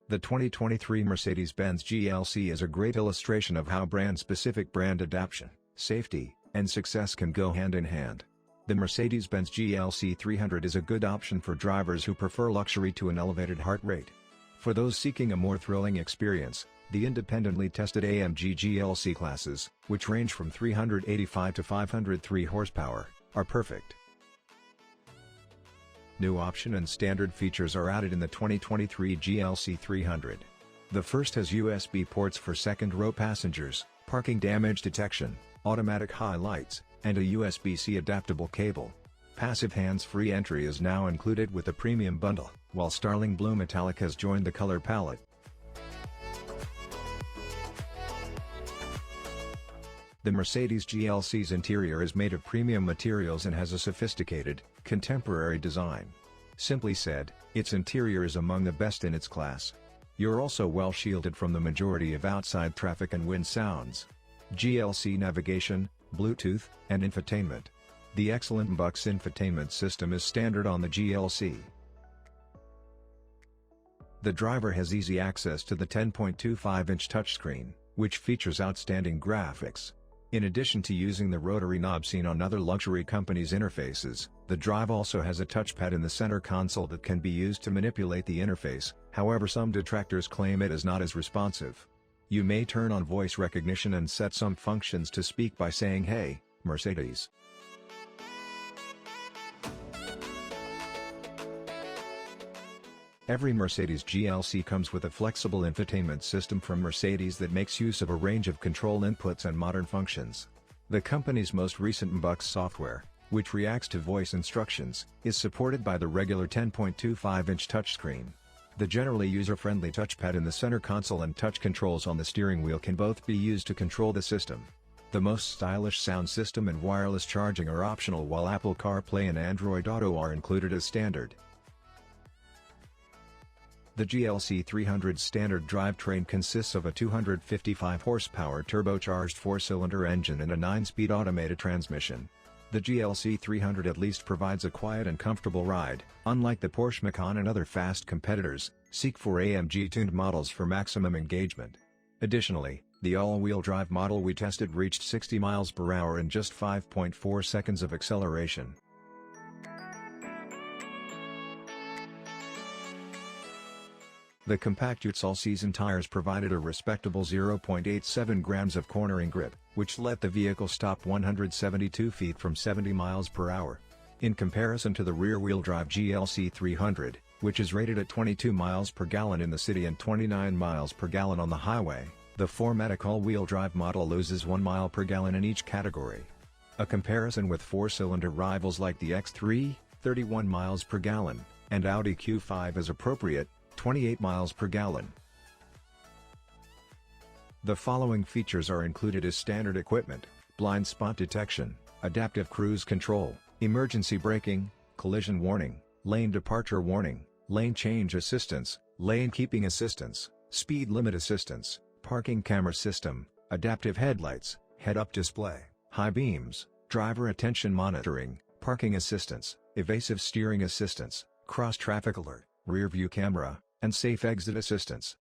The 2023 Mercedes-Benz GLC is a great illustration of how brand-specific brand adaptation, safety, and success can go hand in hand. The Mercedes-Benz GLC 300 is a good option for drivers who prefer luxury to an elevated heart rate. For those seeking a more thrilling experience, the independently tested AMG GLC classes, which range from 385 to 503 horsepower, are perfect. New option and standard features are added in the 2023 GLC 300. The first has USB ports for second-row passengers, parking damage detection, automatic high lights, and a USB-C adaptable cable. Passive hands-free entry is now included with the premium bundle, while Starling Blue Metallic has joined the color palette. The Mercedes GLC's interior is made of premium materials and has a sophisticated, contemporary design. Simply said, its interior is among the best in its class. You're also well shielded from the majority of outside traffic and wind sounds. GLC navigation, Bluetooth, and infotainment. The excellent MBUX infotainment system is standard on the GLC. The driver has easy access to the 10.25-inch touchscreen, which features outstanding graphics. In addition to using the rotary knob seen on other luxury companies' interfaces, the drive also has a touchpad in the center console that can be used to manipulate the interface, however some detractors claim it is not as responsive. You may turn on voice recognition and set some functions to speak by saying "Hey, Mercedes." Every Mercedes GLC comes with a flexible infotainment system from Mercedes that makes use of a range of control inputs and modern functions. The company's most recent MBUX software, which reacts to voice instructions, is supported by the regular 10.25-inch touchscreen. The generally user-friendly touchpad in the center console and touch controls on the steering wheel can both be used to control the system. The most stylish sound system and wireless charging are optional, while Apple CarPlay and Android Auto are included as standard. The GLC 300's standard drivetrain consists of a 255 horsepower turbocharged 4-cylinder engine and a 9-speed automated transmission. The GLC 300 at least provides a quiet and comfortable ride. Unlike the Porsche Macan and other fast competitors, seek for AMG-tuned models for maximum engagement. Additionally, the all-wheel drive model we tested reached 60 miles per hour in just 5.4 seconds of acceleration. The compact Utes all-season tires provided a respectable 0.87 grams of cornering grip, which let the vehicle stop 172 feet from 70 miles per hour. In comparison to the rear-wheel drive GLC 300, which is rated at 22 miles per gallon in the city and 29 miles per gallon on the highway, the 4MATIC all-wheel drive model loses 1 mile per gallon in each category. A comparison with 4-cylinder rivals like the X3, 31 miles per gallon, and Audi Q5 is appropriate, 28 miles per gallon. The following features are included as standard equipment: blind spot detection, adaptive cruise control, emergency braking, collision warning, lane departure warning, lane change assistance, lane keeping assistance, speed limit assistance, parking camera system, adaptive headlights, head-up display, high beams, driver attention monitoring, parking assistance, evasive steering assistance, cross-traffic alert, rear view camera, and safe exit assistance.